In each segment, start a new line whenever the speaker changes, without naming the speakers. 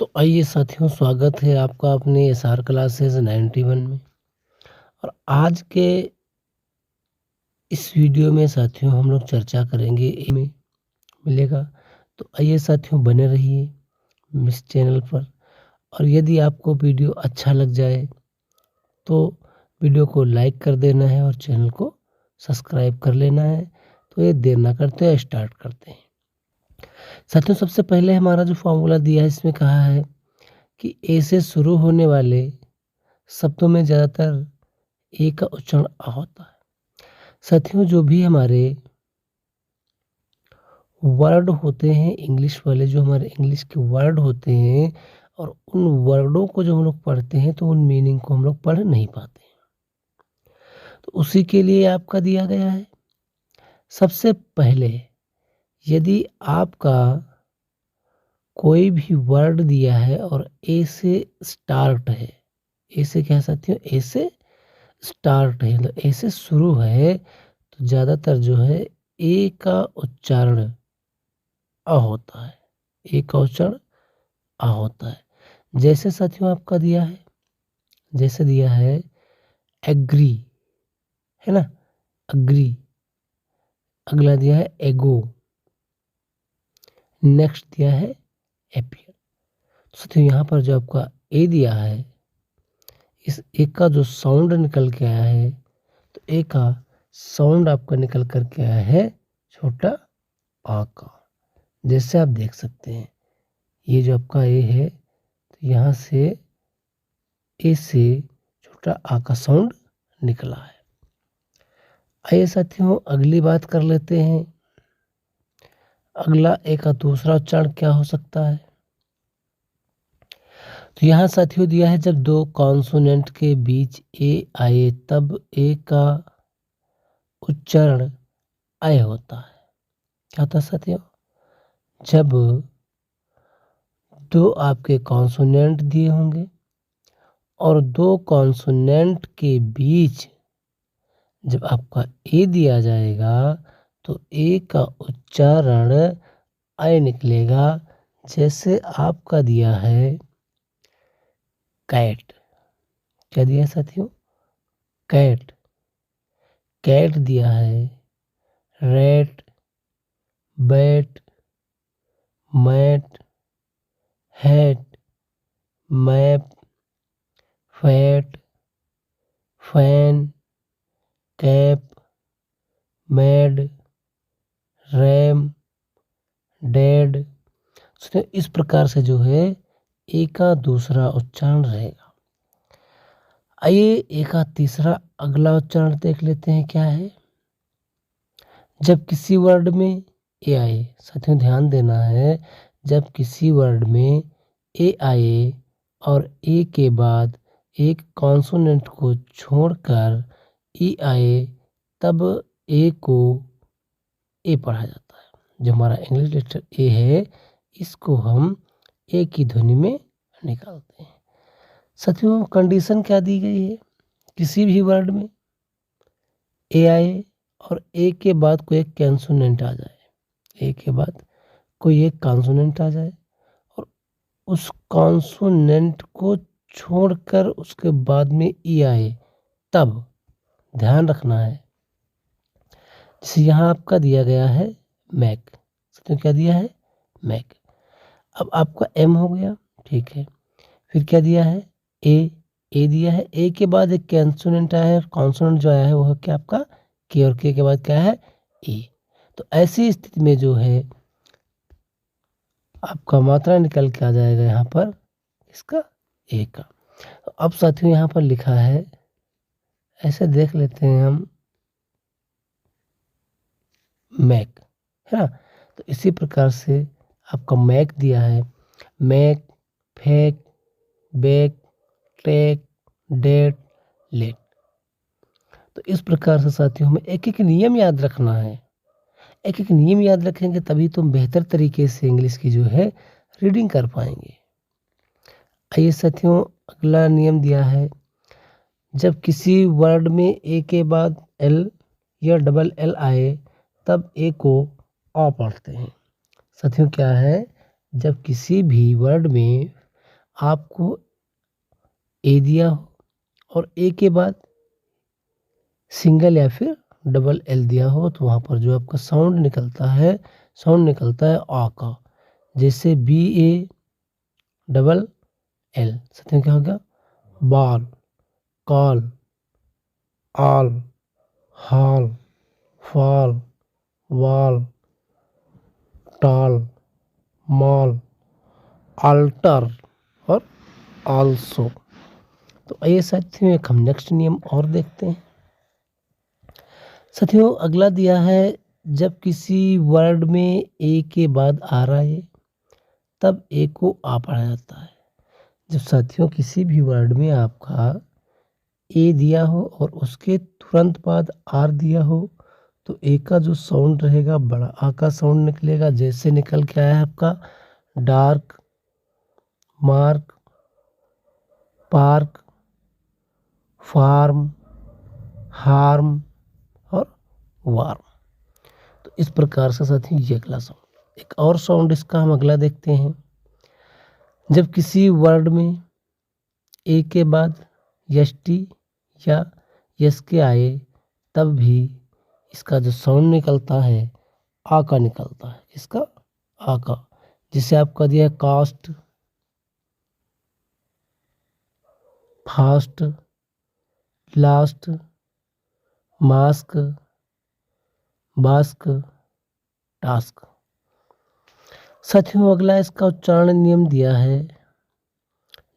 तो आइए साथियों, स्वागत है आपका अपने एसआर क्लासेस 91 में। और आज के इस वीडियो में साथियों हम लोग चर्चा करेंगे में मिलेगा। तो आइए साथियों, बने रहिए इस चैनल पर। और यदि आपको वीडियो अच्छा लग जाए तो वीडियो को लाइक कर देना है और चैनल को सब्सक्राइब कर लेना है। तो ये देर ना करते हैं, स्टार्ट करते हैं साथियों। सबसे पहले हमारा जो फॉर्मूला दिया है इसमें कहा है कि ए से शुरू होने वाले शब्दों में ज़्यादातर ए का उच्चारण आ होता है। साथियों, जो भी हमारे वर्ड होते हैं इंग्लिश वाले, जो हमारे इंग्लिश के वर्ड होते हैं, और उन वर्डों को जब हम लोग पढ़ते हैं तो उन मीनिंग को हम लोग पढ़ नहीं पाते हैं। तो उसी के लिए आपका दिया गया है। सबसे पहले यदि आपका कोई भी वर्ड दिया है और ए से स्टार्ट है, ए से क्या साथियों, ए से स्टार्ट है, मतलब ए से शुरू है, तो ज़्यादातर जो है ए का उच्चारण अ होता है। ए का उच्चारण अ होता है। जैसे साथियों आपका दिया है, जैसे दिया है एग्री, है ना, अग्री। अगला दिया है एगो, नेक्स्ट दिया है एपियर। तो साथियों यहाँ पर जो आपका ए दिया है, इस ए का जो साउंड निकल के आया है, तो ए का साउंड आपका निकल कर के आया है छोटा आ का। जैसे आप देख सकते हैं, ये जो आपका ए है, तो यहाँ से ए से छोटा आ का साउंड निकला है। आइए साथियों, अगली बात कर लेते हैं। अगला ए का दूसरा उच्चारण क्या हो सकता है? तो यहाँ साथियों दिया है, जब दो कॉन्सोनेंट के बीच ए आए तब ए का उच्चारण आय होता है। क्या होता है साथियों? जब दो आपके कॉन्सोनेंट दिए होंगे और दो कॉन्सोनेंट के बीच जब आपका ए दिया जाएगा तो ए का उच्चारण आय निकलेगा। जैसे आपका दिया है कैट। क्या दिया है साथियों? कैट। कैट दिया है, rat, bat, mat, hat, map, fat, fan, cap, mad, ram, dead. तो इस प्रकार से जो है ए का दूसरा उच्चारण रहेगा। आइए ए का तीसरा अगला उच्चारण देख लेते हैं क्या है। जब किसी वर्ड में ए आए, साथियों ध्यान देना है, जब किसी वर्ड में ए आए और ए के बाद एक कॉन्सोनेंट को छोड़कर ई आए तब ए को ए पढ़ा जाता है। जो हमारा इंग्लिश लेटर ए है, इसको हम ए की ध्वनि में निकालते हैं। साथियों कंडीशन क्या दी गई है? किसी भी वर्ड में ए आए और ए के बाद कोई एक कॉन्सोनेंट आ जाए, ए के बाद कोई एक कॉन्सोनेंट आ जाए और उस कॉन्सोनेंट को छोड़कर उसके बाद में ई आए, तब ध्यान रखना है। जैसे यहाँ आपका दिया गया है मैक, तो क्या दिया है? मैक। अब आपका एम हो गया, ठीक है। फिर क्या दिया है? ए दिया है, ए के बाद एक कॉन्सोनेंट आया है, कॉन्सोनेंट जो आया है वो है क्या आपका के, और के बाद क्या है? ए। तो ऐसी स्थिति में जो है आपका मात्रा निकल के आ जाएगा यहाँ पर इसका ए का। तो अब साथियों यहाँ पर लिखा है, ऐसे देख लेते हैं हम, मैक, है ना। तो इसी प्रकार से आपका मैक दिया है, mac, fake, bake, take, date, late. तो इस प्रकार से साथियों हमें एक एक नियम याद रखना है। एक एक नियम याद रखेंगे तभी तो हम बेहतर तरीके से इंग्लिश की जो है रीडिंग कर पाएंगे। आइए साथियों, अगला नियम दिया है, जब किसी वर्ड में ए के बाद एल या डबल एल आए तब ए को अ पढ़ते हैं। साथियों क्या है, जब किसी भी वर्ड में आपको ए दिया हो और ए के बाद सिंगल या फिर डबल एल दिया हो, तो वहाँ पर जो आपका साउंड निकलता है आ का। जैसे बी ए डबल एल, साथ में क्या हो गया? Ball, call, all, hall, fall, wall, tall, mall, alter और आल्सो। तो आइए साथियों एक हम नेक्स्ट नियम और देखते हैं। साथियों अगला दिया है, जब किसी वर्ड में ए के बाद आ रहा है तब ए को आ पढ़ा जाता है। जब साथियों किसी भी वर्ड में आपका ए दिया हो और उसके तुरंत बाद आर दिया हो, तो ए का जो साउंड रहेगा बड़ा आ का साउंड निकलेगा। जैसे निकल के आया है आपका dark, mark, park, farm, harm और वार्म। तो इस प्रकार से साथियों ये अगला साउंड। एक और साउंड इसका हम अगला देखते हैं। जब किसी वर्ड में ए के बाद यस टी या यस के आए तब भी इसका जो साउंड निकलता है आ का निकलता है। इसका आ का। जिसे आपका दिया है cast, fast, last, mask, bask, task. साथियों अगला इसका उच्चारण नियम दिया है,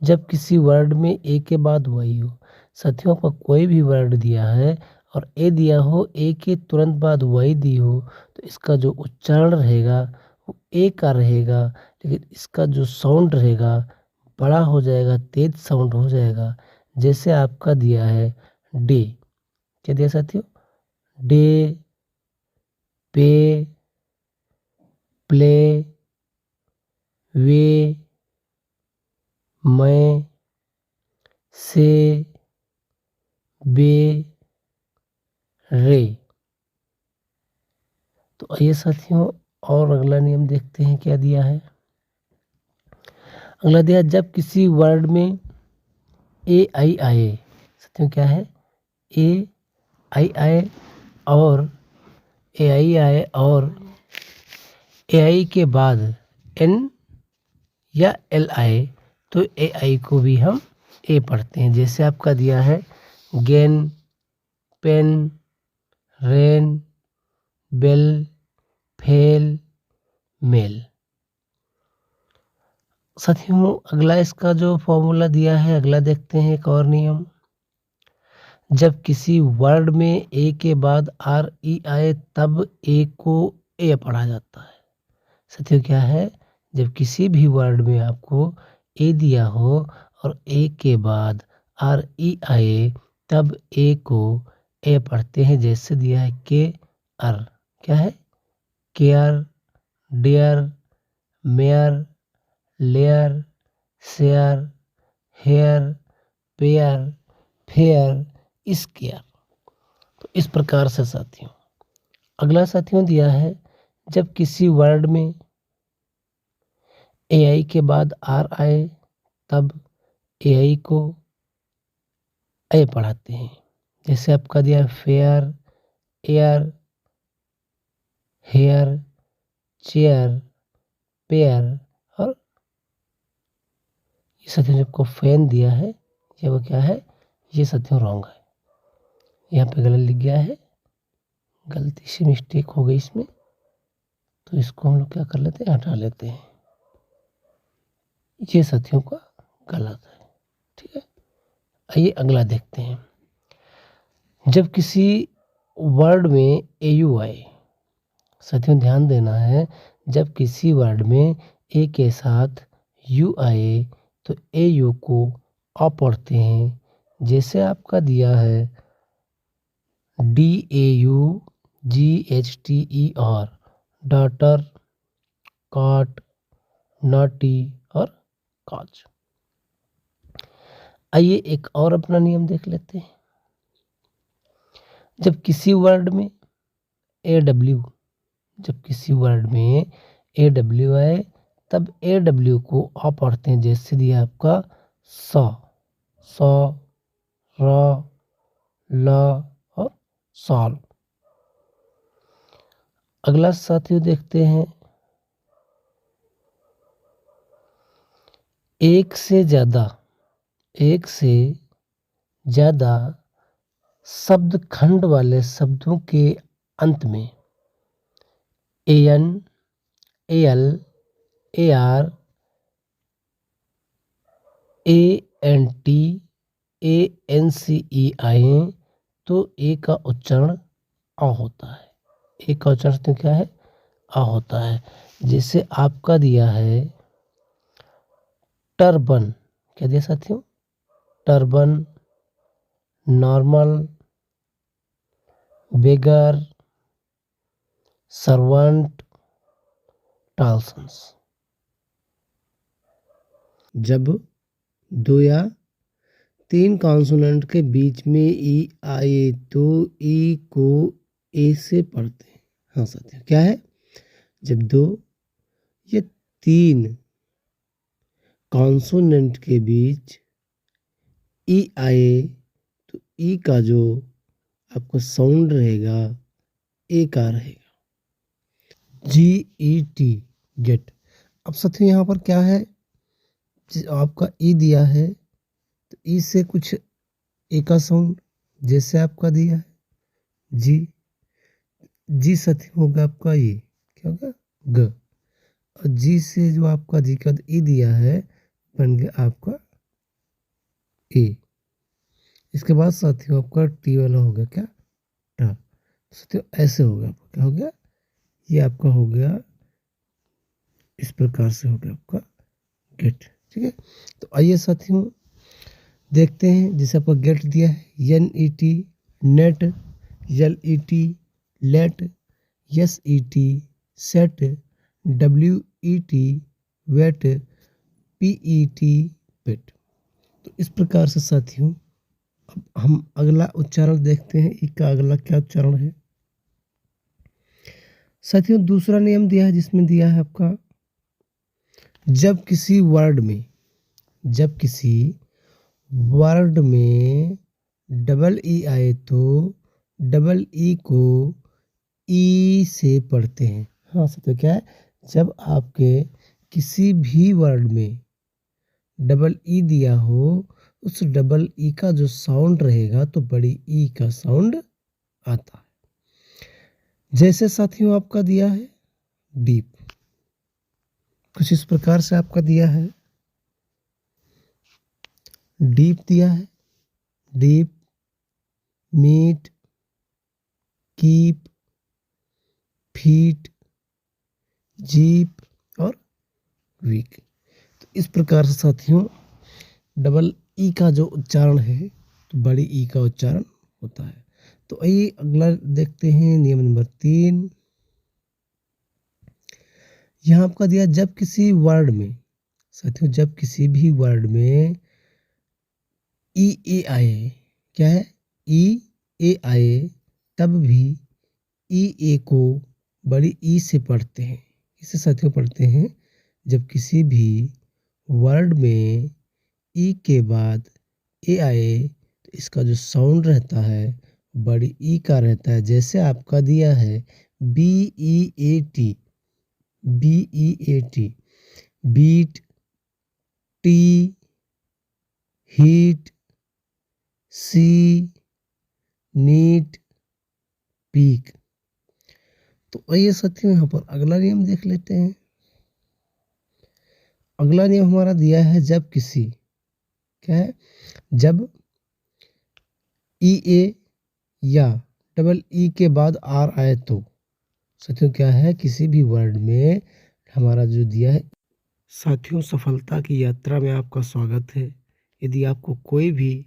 जब किसी वर्ड में ए के बाद वही हो। साथियों का कोई भी वर्ड दिया है और ए दिया हो, ए के तुरंत बाद वही दी हो, तो इसका जो उच्चारण रहेगा वो ए का रहेगा, लेकिन इसका जो साउंड रहेगा बड़ा हो जाएगा, तेज साउंड हो जाएगा। जैसे आपका दिया है डे, क्या दिया साथियों? डे, पे, प्ले, वे, मैं, से, बे, रे। तो आइए साथियों और अगला नियम देखते हैं क्या दिया है। अगला दिया, जब किसी वर्ड में ए आई आए। साथियों क्या है? ए आई आए और ए आई आए और ए आई के बाद एन या एल आए, तो ए आई को भी हम ए पढ़ते हैं। जैसे आपका दिया है gain, pain, rain, bail, fail, mail. साथियों अगला इसका जो फॉर्मूला दिया है अगला देखते हैं एक और नियम। जब किसी वर्ड में ए के बाद आर ई आए तब ए को ए पढ़ा जाता है। साथियों क्या है? जब किसी भी वर्ड में आपको ए दिया हो और ए के बाद आर ई आए तब ए को ए पढ़ते हैं। जैसे दिया है के अर, क्या है? Care, dare, mayor, layer, share, hair, pair, fair, scare. तो इस प्रकार से साथियों अगला साथियों दिया है, जब किसी वर्ड में ए आई के बाद आर आए तब ए आई को ए पढ़ाते हैं। जैसे आपका दिया है fair, air, hair, chair, pair और ये साथियों जो आपको फैन दिया है ये वो क्या है? ये साथियों रॉन्ग है। यहाँ पे गलत लिख गया है, गलती से मिस्टेक हो गई इसमें, तो इसको हम लोग क्या कर लेते हैं? हटा लेते हैं। ये साथियों का गलत है। ठीक है, आइए अगला देखते हैं। जब किसी वर्ड में ए यू आए। साथियों ध्यान देना है, जब किसी वर्ड में ए के साथ यू आए तो ए यू को अ पढ़ते हैं। जैसे आपका दिया है D A U G H T E R, daughter, caught, naughty और कॉच। आइए एक और अपना नियम देख लेते हैं। जब किसी वर्ड में ए डब्ल्यू, जब किसी वर्ड में ए डब्ल्यू आए तब ए डब्ल्यू को आ पढ़ते हैं, जैसे दिया आपका सौ, सौ, र, ल और सॉल। अगला साथियों देखते हैं, एक से ज्यादा शब्द खंड वाले शब्दों के अंत में एन, एल, एआर, एएनटी, एएनसीई आए तो ए का उच्चारण आ होता है। ए का उच्चारण तो क्या है? आ होता है। जैसे आपका दिया है टर्बन, क्या दिया साथियों? टर्बन, नॉर्मल, बेगर, सर्वेंट, टाल्सन्स। जब दो या तीन कॉन्सोनेंट के बीच में ई आए तो ई को ए से पढ़ते हैं। हाँ साथियों, क्या है? जब दो या तीन कॉन्सोनेंट के बीच ई आए तो ई का जो आपका साउंड रहेगा ए का रहेगा। GET, get. अब साथियों यहाँ पर क्या है, आपका ई दिया है तो ई से कुछ ए का साउंड, जैसे आपका दिया है जी, जी साथियों होगा आपका ये, क्या होगा? ग। और जी से जो आपका जी का ई दिया है बन गया आपका ए। इसके बाद साथियों आपका टी वाला हो गया क्या? टा। साथियों ऐसे हो गया आपका, क्या हो गया? ये आपका हो गया, इस प्रकार से हो गया आपका गेट। ठीक है, तो आइए साथियों देखते हैं। जैसे आपका गेट दिया है NET, net, LET, let, SET, set, WET, wet, PET, pet. तो इस प्रकार से साथियों अब हम अगला उच्चारण देखते हैं। ई का अगला क्या उच्चारण है साथियों? दूसरा नियम दिया है, जिसमें दिया है आपका जब किसी वर्ड में डबल ई आए तो डबल ई को ई से पढ़ते हैं। हाँ साथियों, क्या है? जब आपके किसी भी वर्ड में डबल ई दिया हो, उस डबल ई का जो साउंड रहेगा तो बड़ी ई का साउंड आता है। जैसे साथियों आपका दिया है डीप, कुछ इस प्रकार से आपका दिया है डीप दिया है, deep, meet, keep, feet, jeep और वीक। तो इस प्रकार से साथियों डबल ई का जो उच्चारण है तो बड़ी ई का उच्चारण होता है। तो आइए अगला देखते हैं, नियम नंबर 3। यहाँ आपका दिया जब किसी वर्ड में साथियों, जब किसी भी वर्ड में ई ए आए, क्या है? ई ए आए तब भी ई ए को बड़ी ई से पढ़ते हैं। इसे साथियों पढ़ते हैं जब किसी भी वर्ड में ई के बाद ए आए तो इसका जो साउंड रहता है बड़ी ई का रहता है। जैसे आपका दिया है BEAT, BEAT, beat, tea, heat, sea, neat, peak. तो आइए साथियों यहाँ पर अगला नियम देख लेते हैं। अगला नियम हमारा दिया है जब किसी, क्या है? जब ई ए या डबल ई के बाद आर आए तो साथियों क्या है? किसी भी वर्ड में हमारा जो दिया है। साथियों सफलता की यात्रा में आपका स्वागत है। यदि आपको कोई भी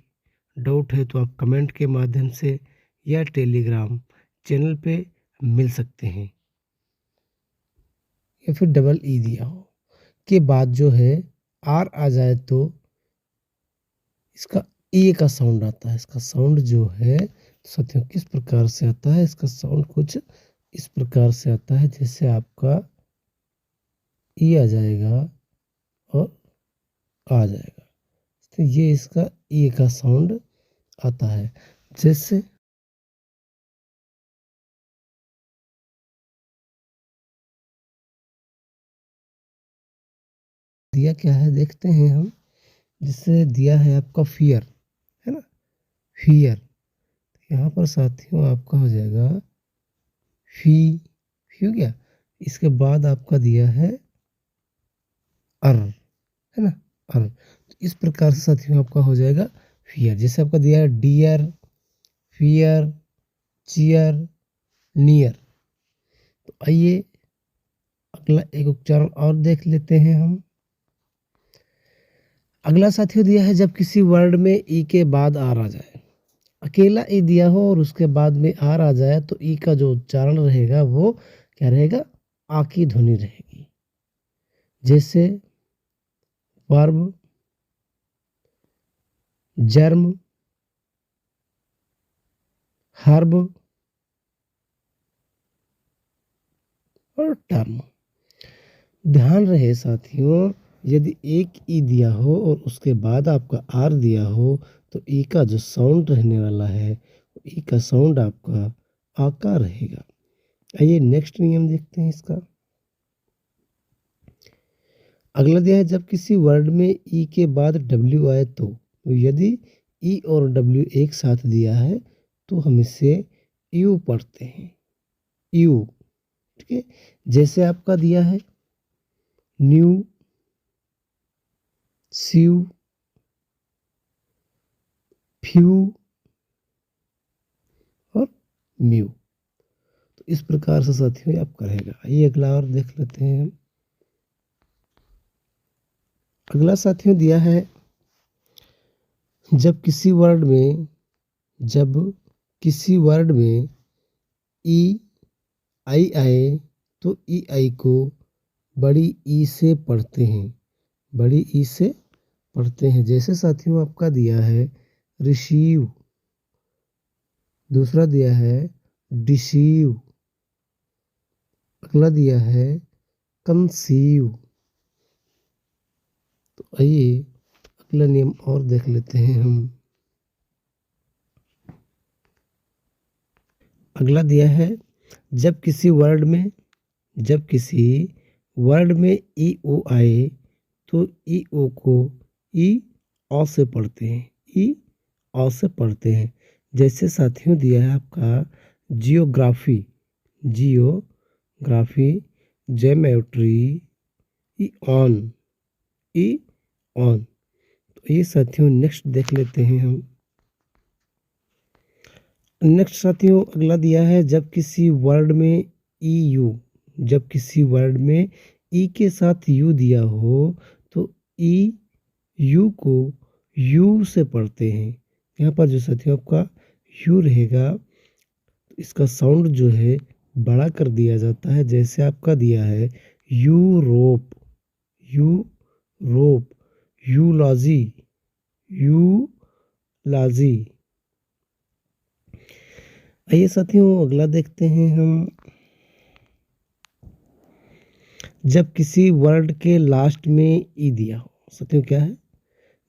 डाउट है तो आप कमेंट के माध्यम से या टेलीग्राम चैनल पे मिल सकते हैं। या फिर डबल ई दिया हो के बाद जो है आर आ जाए तो इसका ए का साउंड आता है। इसका साउंड जो है साथियों किस प्रकार से आता है? इसका साउंड कुछ इस प्रकार से आता है, जैसे आपका ई आ जाएगा और आ जाएगा। तो ये इसका ई का साउंड आता है। जैसे दिया क्या है देखते हैं हम। जिससे दिया है आपका फियर, है ना, फियर। यहाँ पर साथियों आपका हो जाएगा फी, फी हो गया। इसके बाद आपका दिया है अर, है ना, अर। तो इस प्रकार से साथियों आपका हो जाएगा फियर। जैसे आपका दिया है डियर, फियर, चियर, नियर। तो आइए अगला एक उच्चारण और देख लेते हैं हम। अगला साथियों दिया है जब किसी वर्ड में ई के बाद आर आ जाए। अकेला ई दिया हो और उसके बाद में आर आ जाए तो ई का जो उच्चारण रहेगा वो क्या रहेगा, आ की ध्वनि रहेगी। जैसे वर्ब, जर्म, हर्ब और टर्म। ध्यान रहे साथियों, यदि एक ई दिया हो और उसके बाद आपका आर दिया हो तो ई का जो साउंड रहने वाला है, ई का साउंड आपका आका रहेगा। आइए नेक्स्ट नियम देखते हैं इसका। अगला दिया है जब किसी वर्ड में ई के बाद डब्ल्यू आए तो यदि ई और डब्ल्यू एक साथ दिया है तो हम इसे यू पढ़ते हैं, यू। ठीक है। जैसे आपका दिया है न्यू, स्यू, फ्यू और म्यू। तो इस प्रकार से साथियों आप करेगा। आइए अगला और देख लेते हैं हम। अगला साथियों दिया है जब किसी वर्ड में, जब किसी वर्ड में ई आई आए तो ई आई को बड़ी ई से पढ़ते हैं, बड़ी ई से पढ़ते हैं। जैसे साथियों आपका दिया है रिसीव, दूसरा दिया है डिसीव, अगला दिया है कंसीव। तो आइए अगला नियम और देख लेते हैं हम। अगला दिया है जब किसी वर्ड में, जब किसी वर्ड में ई ओ आए तो ई ओ को ई औ से पढ़ते हैं, ई औ से पढ़ते हैं। जैसे साथियों दिया है आपका geography, geography, geometry, E on, E on. तो ये साथियों नेक्स्ट देख लेते हैं हम। नेक्स्ट साथियों अगला दिया है जब किसी वर्ड में ई यू, जब किसी वर्ड में ई के साथ यू दिया हो तो ई यू को यू से पढ़ते हैं। यहाँ पर जो साथियों आपका यू रहेगा तो इसका साउंड जो है बड़ा कर दिया जाता है। जैसे आपका दिया है यूरोप, यूरोप, यूलॉजी, यूलॉजी। आइए साथियों अगला देखते हैं हम। जब किसी वर्ड के लास्ट में ई दिया हो, साथियों क्या है,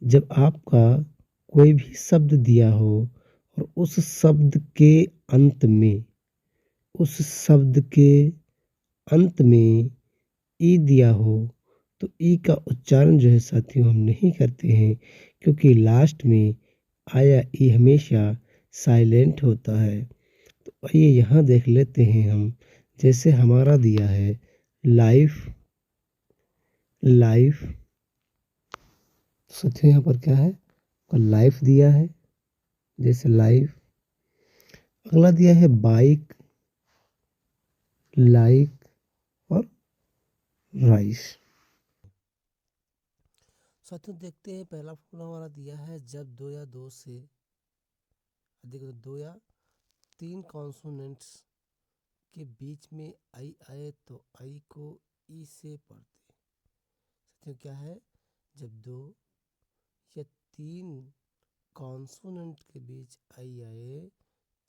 जब आपका कोई भी शब्द दिया हो और उस शब्द के अंत में, उस शब्द के अंत में ई दिया हो तो ई का उच्चारण जो है साथियों हम नहीं करते हैं, क्योंकि लास्ट में आया ई हमेशा साइलेंट होता है। तो आइए यहाँ देख लेते हैं हम। जैसे हमारा दिया है लाइफ, लाइफ। साथियों यहाँ पर क्या है, लाइफ दिया है, जैसे लाइफ। अगला दिया है बाइक, लाइक और राइस। साथियों देखते हैं पहला फॉर्मूला हमारा दिया है जब दो या दो से अधिक, दो या तीन कॉन्सोनेंट्स के बीच में आई आए तो आई को ई से पढ़ते। साथियों क्या है, जब दो या तीन कॉन्सोनेंट के बीच आई आए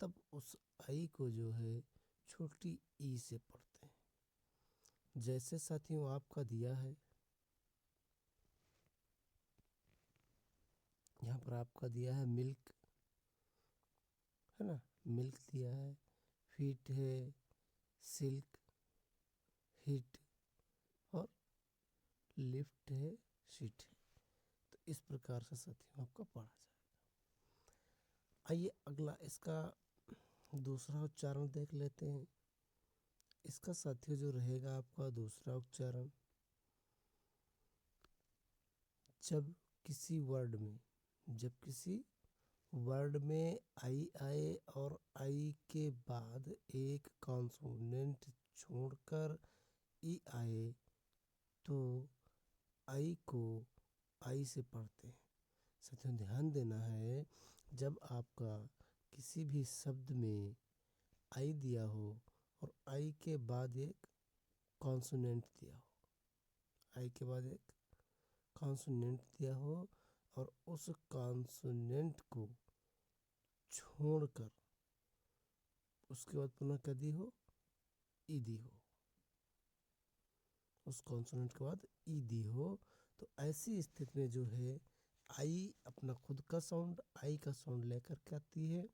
तब उस आई को जो है छोटी ई से पढ़ते हैं। जैसे साथियों आपका दिया है, यहाँ पर आपका दिया है मिल्क, है ना, मिल्क दिया है, फीट है, सिल्क, हिट और लिफ्ट है, शीट है। तो इस प्रकार से साथियों आपका पढ़ा जाएगा। आइए अगला इसका दूसरा उच्चारण देख लेते हैं। इसका साथियों जो रहेगा आपका दूसरा उच्चारण, जब किसी वर्ड में आई आए और आई के बाद एक कॉन्सोनेंट छोड़कर ई आए तो आई को आई से पढ़ते हैं। साथियों ध्यान देना है, जब आपका किसी भी शब्द में आई दिया हो और आई के बाद एक कॉन्सोनेंट दिया हो, आई के बाद एक कॉन्सोनेंट दिया हो और उस कॉन्सोनेंट को छोड़कर उसके बाद पुनः क्या दी हो, ई दी हो, उस कॉन्सोनेंट के बाद ई दी हो, तो ऐसी स्थिति में जो है आई अपना खुद का साउंड, आई का साउंड लेकर के आती है।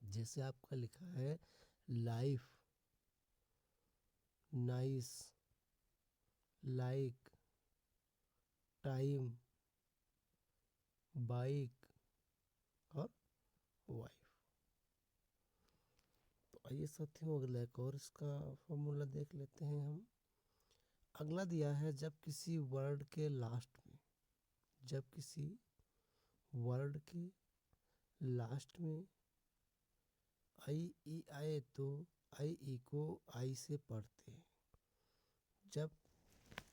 जैसे आपका लिखा है life, nice, like, time, bike और वाइफ। तो आइए साथियों अगला एक और इसका फॉर्मूला देख लेते हैं हम। अगला दिया है, जब किसी वर्ड के लास्ट में, जब किसी वर्ड के लास्ट में आई ई आए तो आई ई को आई से पढ़ते हैं। जब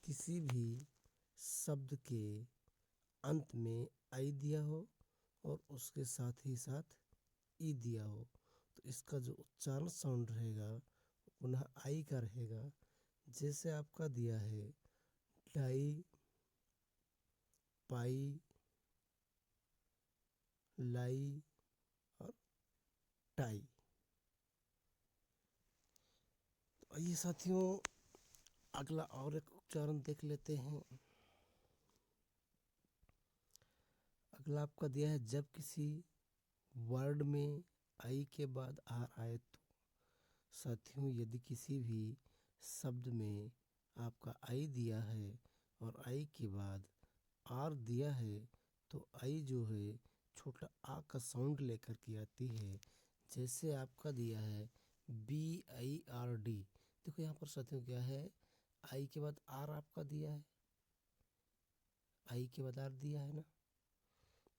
किसी भी शब्द के अंत में आई दिया हो और उसके साथ ही साथ ई दिया हो, तो इसका जो उच्चारण साउंड रहेगा पुनः आई का रहेगा। जैसे आपका दिया है डाई, पाई, लाई और टाई। तो आइए साथियों अगला और एक उच्चारण देख लेते हैं। अगला आपका दिया है, जब किसी वर्ड में आई के बाद आर आए तो। साथियों यदि किसी भी शब्द में आपका आई दिया है और आई के बाद आर दिया है तो आई जो है छोटा आ का साउंड लेकर के आती है। जैसे आपका दिया है BIRD। देखो यहाँ पर साथियों क्या है, आई के बाद आर आपका दिया है, आई के बाद आर दिया है ना,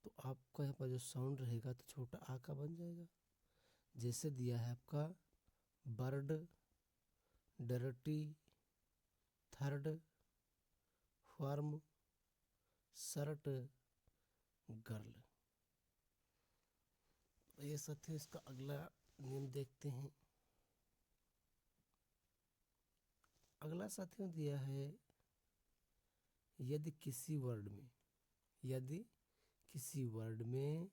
तो आपका यहाँ पर जो साउंड रहेगा तो छोटा आ का बन जाएगा। जैसे दिया है आपका bird, dirty, third, firm, shirt, girl. ये साथियों इसका अगला नियम देखते हैं। अगला साथियों दिया है, यदि किसी वर्ड में, यदि किसी वर्ड में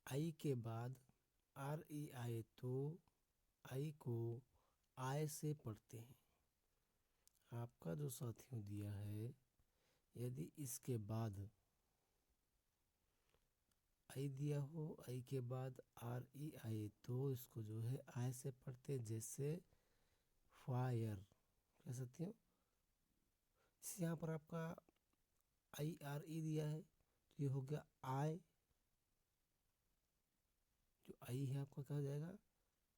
आई के बाद आर ई आए तो आई को आय से पढ़ते हैं। आपका जो साथियों दिया है, यदि इसके बाद आई दिया हो, आई के बाद आर ई आए तो इसको जो है आय से पढ़ते हैं। जैसे फायर, कह सकते हो। जैसे यहाँ पर आपका IRE दिया है तो ये हो गया आई, जो आई है आपका क्या हो जाएगा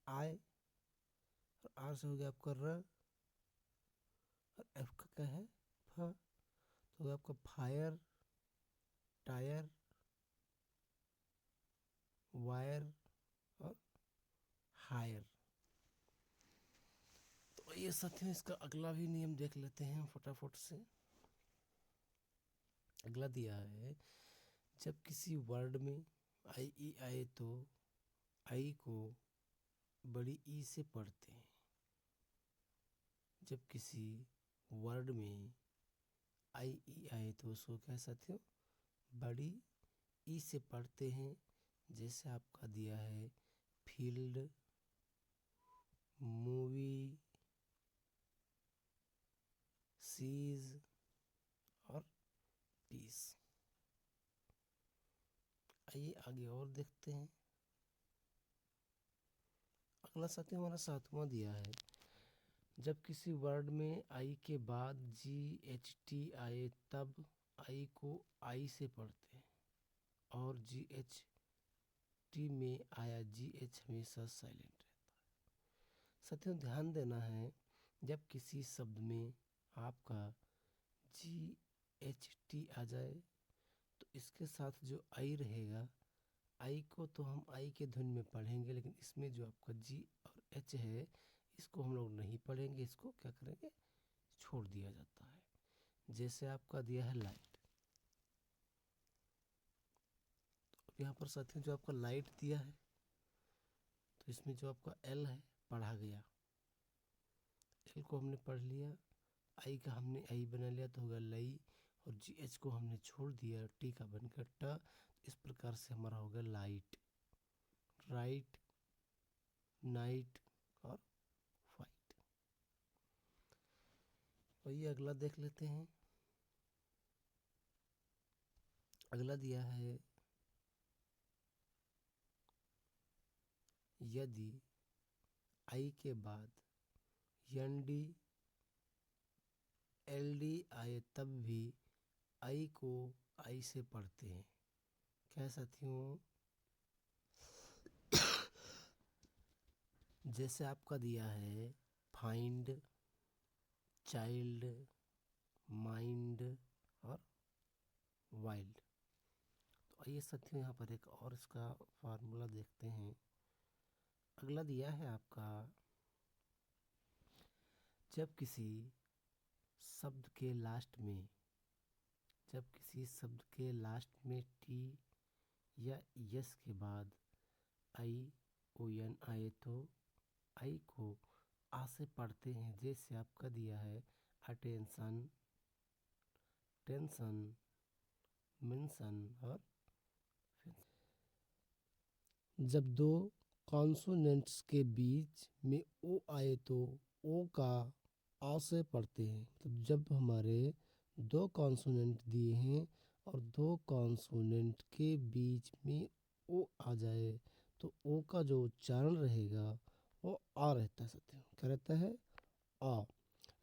आई, और आर से हो गया आपका र, और एफ का क्या है फ, तो हो गया आपका फायर, टायर, वायर और हायर। तो ये साथियों इसका अगला भी नियम देख लेते हैं फटाफट से। अगला दिया है, जब किसी वर्ड में आई ई आए तो आई को बड़ी ई से पढ़ते हैं। जब किसी वर्ड में आई ई आए तो उसको क्या साथियों बड़ी ई से पढ़ते हैं। जैसे आपका दिया है फील्ड, मूवी, सीज और पीस। आइए आगे और देखते हैं। अगला साथियों हमारा सातवां दिया है, जब किसी वर्ड में आई के बाद GHT आए तब आई को आई से पढ़ते हैं और GHT में आया GH हमेशा साइलेंट रहता है। साथियों ध्यान देना है, जब किसी शब्द में आपका GHT आ जाए तो इसके साथ जो आई रहेगा, आई को तो हम आई के धुन में पढ़ेंगे, लेकिन इसमें जो आपका जी और एच है इसको हम लोग नहीं पढ़ेंगे, इसको क्या करेंगे, छोड़ दिया जाता है। जैसे आपका दिया है लाइट, तो यहाँ पर साथियों जो आपका लाइट दिया है तो इसमें जो आपका एल है पढ़ा गया, एल को हमने पढ़ लिया, आई का हमने आई बना लिया तो होगा लई, और जी एच को हमने छोड़ दिया, टी का बनकर ट। इस प्रकार से हमारा होगा लाइट, राइट, नाइट और फाइट। वही अगला देख लेते हैं। अगला दिया है, यदि आई के बाद एन डी एल डी आए तब भी आई को आई से पढ़ते हैं। क्या साथियों, जैसे आपका दिया है फाइंड, चाइल्ड, माइंड और वाइल्ड। तो आइए साथियों यहाँ पर एक और इसका फार्मूला देखते हैं। अगला दिया है आपका, जब किसी शब्द के लास्ट में, जब किसी शब्द के लास्ट में टी या यस के बाद आई ओ एन आए तो आई को आ से पढ़ते हैं। जैसे आपका दिया है अटेंशन, टेंशन, मेंशन और जब दो कॉन्सोनेंट्स के बीच में ओ आए तो ओ का आ से पढ़ते हैं। मतलब जब हमारे दो कॉन्सोनेंट दिए हैं और दो कॉन्सोनेंट के बीच में ओ आ जाए तो ओ का जो उच्चारण रहेगा वो आ रहता है साथियों। क्या रहता है, आ।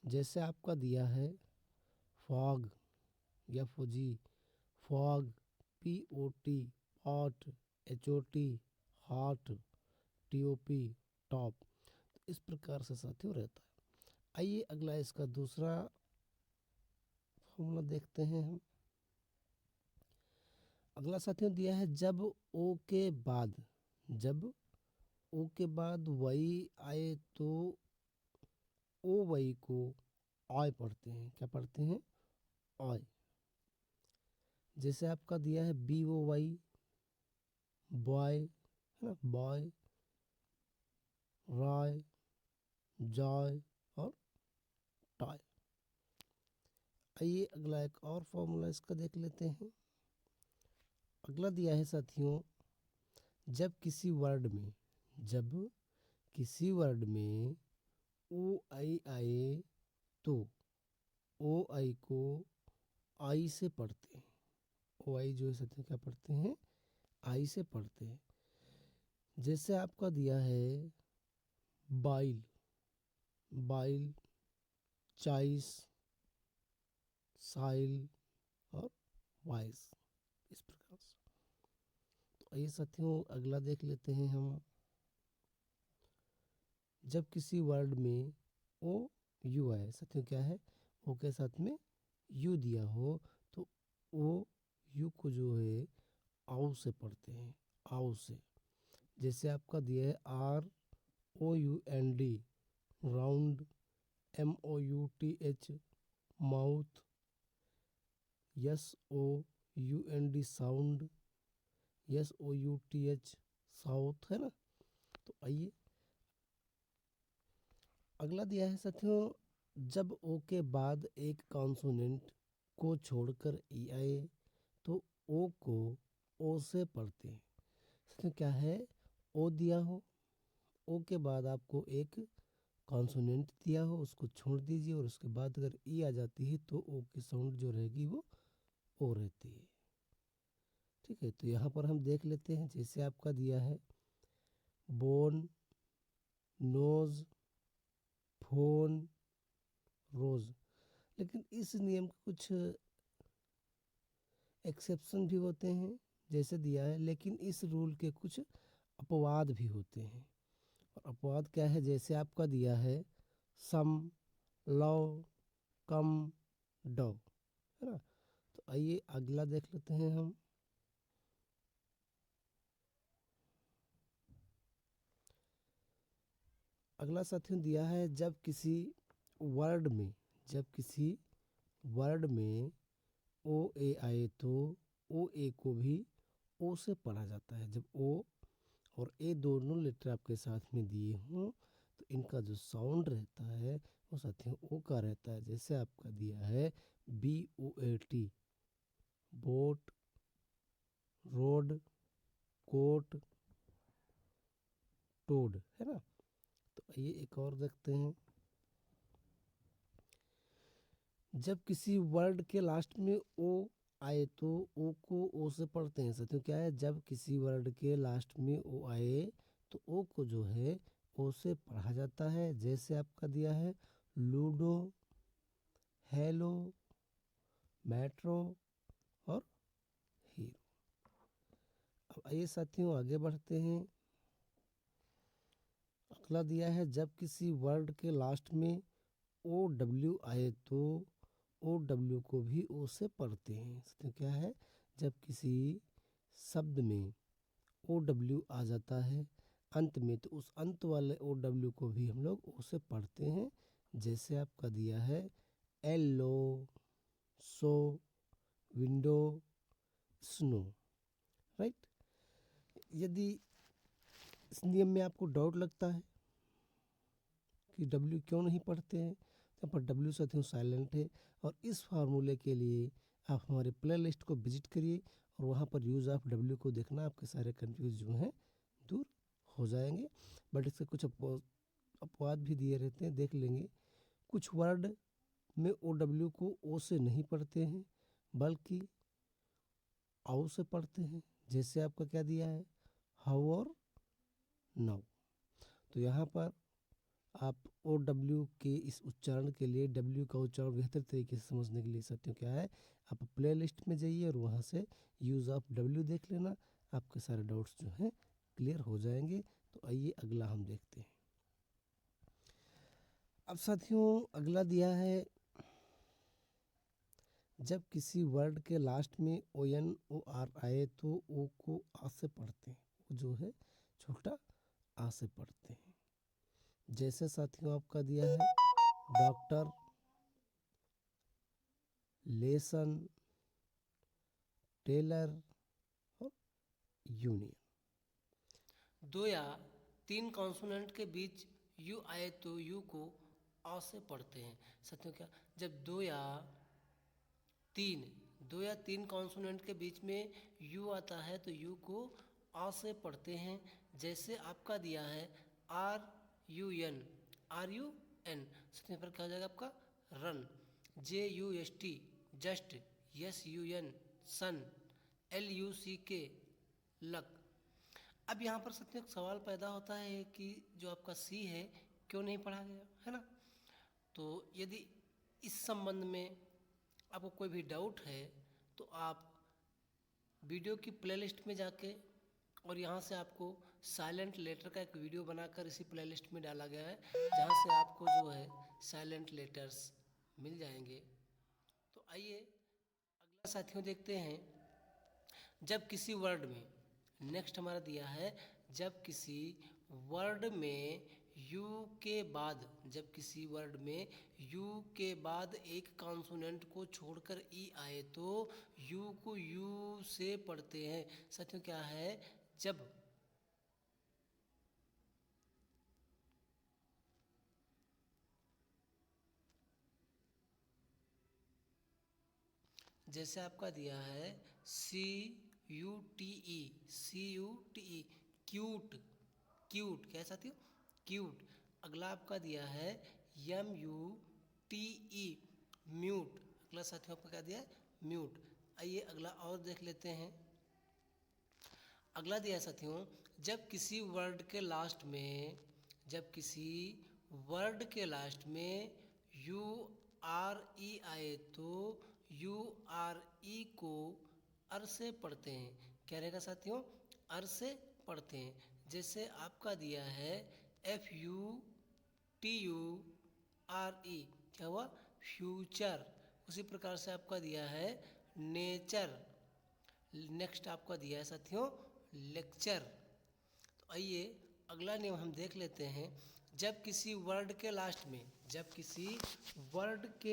जैसे आपका दिया है फॉग या फौजी, fog, POT, pot, HOT, hot, TOP, top. तो इस प्रकार से साथियों रहता है। आइए अगला इसका दूसरा फॉर्मूला देखते हैं हम। अगला साथियों दिया है, जब ओ के बाद, जब ओ के बाद वही आए तो ओ वही को आय पढ़ते हैं। क्या पढ़ते हैं, आय। जैसे आपका दिया है BOY, बॉय, है ना, बॉय, रॉय, जॉय और टॉय। आइए अगला एक और फॉर्मूला इसका देख लेते हैं। अगला दिया है साथियों, जब किसी वर्ड में, जब किसी वर्ड में ओ आई आए तो ओ आई को आई से पढ़ते हैं। ओ आई जो है साथियों क्या पढ़ते हैं, आई से पढ़ते हैं। जैसे आपका दिया है बाइल, बाइल, चाइस, साइल और वाइस। इस प्रकार से। तो आइए साथियों अगला देख लेते हैं हम। जब किसी वर्ड में ओ यू आए, साथियों क्या है, ओ के साथ में यू दिया हो तो ओ यू को जो है आओ से पढ़ते हैं, आओ से। जैसे आपका दिया है ROUND, round, MOUTH, mouth, SOUND, sound, SOUTH, south, है ना। तो आइए अगला दिया है साथियों, जब ओ के बाद एक कॉन्सोनेंट को छोड़कर ई आए तो ओ को ओ से पढ़ते हैं। साथियों क्या है, ओ दिया हो, ओ के बाद आपको एक कॉन्सोनेंट दिया हो, उसको छोड़ दीजिए और उसके बाद अगर ई आ जाती है तो ओ की साउंड जो रहेगी वो ओ रहती है। ठीक है, तो यहाँ पर हम देख लेते हैं, जैसे आपका दिया है बोन, नोज, फोन, रोज। लेकिन इस नियम के कुछ एक्सेप्शन भी होते हैं, जैसे दिया है, लेकिन इस रूल के कुछ अपवाद भी होते हैं। और अपवाद क्या है, जैसे आपका दिया है सम, लव, कम, डव, है ना। तो आइए अगला देख लेते हैं हम। अगला साथियों दिया है, जब किसी वर्ड में, जब किसी वर्ड में ओ ए आए तो ओ ए को भी ओ से पढ़ा जाता है। जब ओ और ए दोनों लेटर आपके साथ में दिए हों तो इनका जो साउंड रहता है वो साथियों ओ का रहता है। जैसे आपका दिया है BOAT, boat, road, coat, toad, है ना। तो आइए एक और देखते हैं, जब किसी वर्ड के लास्ट में ओ आए तो ओ को ओ से पढ़ते हैं। साथियों क्या है, जब किसी वर्ड के लास्ट में ओ आए तो ओ को जो है ओ से पढ़ा जाता है। जैसे आपका दिया है लूडो, हेलो, मेट्रो और हीरो। अब आइए साथियों आगे बढ़ते हैं। अगला दिया है, जब किसी वर्ड के लास्ट में OW आए तो OW को भी ओ से पढ़ते हैं। साथियों क्या है, जब किसी शब्द में OW आ जाता है अंत में तो उस अंत वाले OW को भी हम लोग ओ से पढ़ते हैं। जैसे आपका दिया है एलो, सो, विंडो, स्नो, राइट। यदि इस नियम में आपको डाउट लगता है कि डब्ल्यू क्यों नहीं पढ़ते हैं, तो यहाँ पर डब्ल्यू साथियों साइलेंट है। और इस फार्मूले के लिए आप हमारे प्ले लिस्ट को विजिट करिए और वहाँ पर यूज़ ऑफ डब्ल्यू को देखना, आपके सारे कन्फ्यूज जो हैं दूर हो जाएंगे। बट इसके कुछ अपवाद भी दिए रहते हैं, देख लेंगे। कुछ वर्ड में OW को ओ से नहीं पढ़ते हैं बल्कि आओ से पढ़ते हैं। जैसे आपका क्या दिया है हाउ और नाउ। तो यहाँ पर आप OW के इस उच्चारण के लिए डब्ल्यू का उच्चारण बेहतर तरीके से समझने के लिए साथियों क्या है, आप प्ले लिस्ट में जाइए और वहाँ से यूज़ ऑफ डब्ल्यू देख लेना, आपके सारे डाउट्स जो हैं क्लियर हो जाएंगे। तो आइए अगला हम देखते हैं। अब साथियों अगला दिया है, जब किसी वर्ड के लास्ट में ONOR आए तो ओ को आ से पढ़ते हैं। वो जो है छोटा आ से पढ़ते हैं। जैसे साथियों आपका दिया है डॉक्टर, लेसन, टेलर और यूनियन। दो या तीन कॉन्सोनेंट के बीच यू आए तो यू को आ से पढ़ते हैं। साथियों क्या, जब दो या तीन कॉन्सोनेंट के बीच में यू आता है तो यू को आ से पढ़ते हैं। जैसे आपका दिया है RUN, RUN। साथियों पर क्या हो जाएगा आपका रन, JUST, जस्ट, SUN, सन, LUCK, लक। अब यहाँ पर सत्य एक सवाल पैदा होता है कि जो आपका सी है क्यों नहीं पढ़ा गया, है ना। तो यदि इस संबंध में आपको कोई भी डाउट है तो आप वीडियो की प्लेलिस्ट में जाके, और यहाँ से आपको साइलेंट लेटर का एक वीडियो बनाकर इसी प्लेलिस्ट में डाला गया है, जहाँ से आपको जो है साइलेंट लेटर्स मिल जाएंगे। तो आइए अगला साथियों देखते हैं, जब किसी वर्ड में, नेक्स्ट हमारा दिया है, जब किसी वर्ड में यू के बाद, जब किसी वर्ड में यू के बाद एक कॉन्सोनेंट को छोड़कर ई आए तो यू को यू से पढ़ते हैं। साथियों क्या है, जब जैसे आपका दिया है CUT, CUTE, क्यूट, क्यूट क्या है साथियों, क्यूट। अगला आपका दिया है MUTE, म्यूट। अगला साथियों आपका क्या दिया है, म्यूट। आइए अगला और देख लेते हैं। अगला दिया है साथियों, जब किसी वर्ड के लास्ट में URE आए तो URE को अर से पढ़ते हैं। क्या रहेगा साथियों, अर से पढ़ते हैं। जैसे आपका दिया है FUTURE, क्या हुआ, फ्यूचर। उसी प्रकार से आपका दिया है नेचर। नेक्स्ट आपका दिया है साथियों लेक्चर। तो आइए अगला नियम हम देख लेते हैं। जब किसी वर्ड के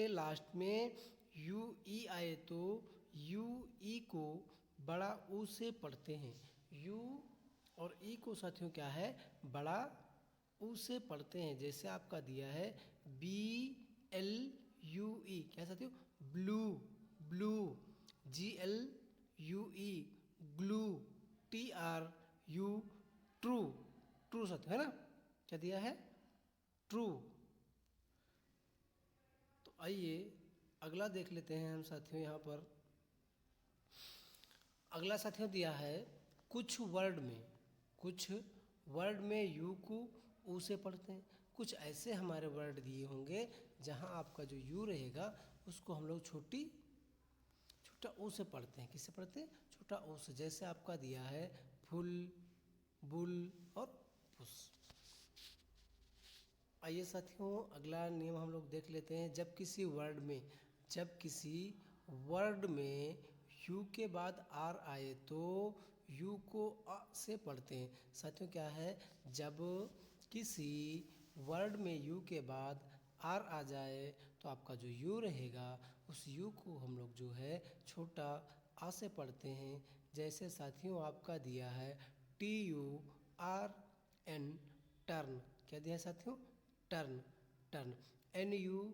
लास्ट में UE आए तो UE को बड़ा ऊ से पढ़ते हैं। U और E को साथियों क्या है, बड़ा ऊ से पढ़ते हैं। जैसे आपका दिया है BLUE, क्या साथियों, blue, GLUE, glue, TRU, true, true साथियों है ना, क्या दिया है, ट्रू। तो आइए अगला देख लेते हैं हम साथियों। यहाँ पर अगला साथियों दिया है कुछ वर्ड में यू को ऊ से पढ़ते हैं। कुछ ऐसे हमारे वर्ड दिए होंगे जहाँ आपका जो यू रहेगा उसको हम लोग छोटा ऊ से पढ़ते हैं। किससे पढ़ते हैं, छोटा ऊ से। जैसे आपका दिया है फुल, बुल और पुस। आइए साथियों अगला नियम हम लोग देख लेते हैं। जब किसी वर्ड में यू के बाद आर आए तो यू को अ से पढ़ते हैं। साथियों क्या है, जब किसी वर्ड में यू के बाद आर आ जाए तो आपका जो यू रहेगा उस यू को हम लोग जो है छोटा आ से पढ़ते हैं। जैसे साथियों आपका दिया है TURN, टर्न। क्या दिया है साथियों, टर्न, NURSE,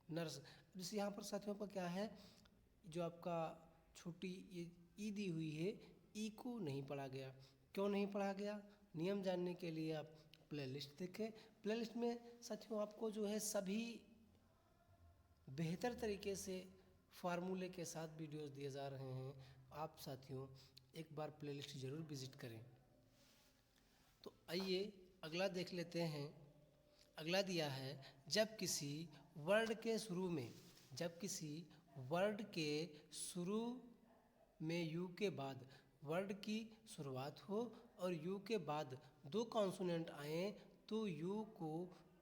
नर्स, जैसे यहाँ पर साथियों का क्या है, जो आपका छोटी ई दी हुई है, ई को नहीं पढ़ा गया। क्यों नहीं पढ़ा गया, नियम जानने के लिए आप प्लेलिस्ट देखें। प्लेलिस्ट में साथियों आपको जो है सभी बेहतर तरीके से फार्मूले के साथ वीडियोस दिए जा रहे हैं। आप साथियों एक बार प्लेलिस्ट ज़रूर विजिट करें। तो आइए अगला देख लेते हैं। अगला दिया है जब किसी वर्ड के शुरू में यू के बाद वर्ड की शुरुआत हो और यू के बाद दो कॉन्सोनेंट आए तो यू को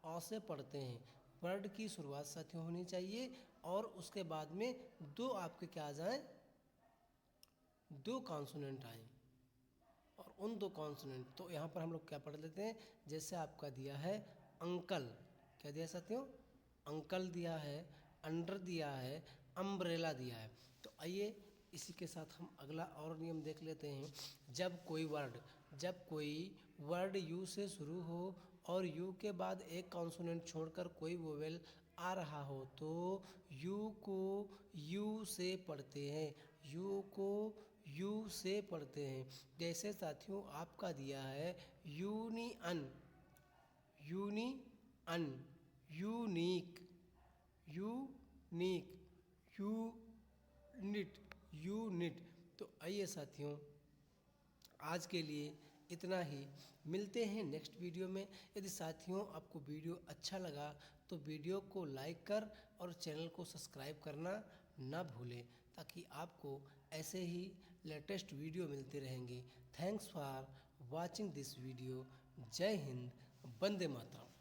अ से पढ़ते हैं। वर्ड की शुरुआत साथियों होनी चाहिए और उसके बाद में दो आपके क्या आ जाएं, दो कॉन्सोनेंट आए और उन दो कॉन्सोनेंट। तो यहाँ पर हम लोग क्या पढ़ लेते हैं, जैसे आपका दिया है अंकल। क्या दिया साथियों, अंकल दिया है, अंडर दिया है, अम्ब्रेला दिया है। तो आइए इसी के साथ हम अगला और नियम देख लेते हैं। जब कोई वर्ड यू से शुरू हो और यू के बाद एक कॉन्सोनेंट छोड़कर कोई वोवेल आ रहा हो तो यू को यू से पढ़ते हैं। यू को यू से पढ़ते हैं। जैसे साथियों आपका दिया है यूनियन, यूनिक, यूनिट। तो आइए साथियों आज के लिए इतना ही, मिलते हैं नेक्स्ट वीडियो में। यदि साथियों आपको वीडियो अच्छा लगा तो वीडियो को लाइक कर और चैनल को सब्सक्राइब करना ना भूलें ताकि आपको ऐसे ही लेटेस्ट वीडियो मिलते रहेंगे। Thanks for watching this video. जय हिंद, वंदे मातरम।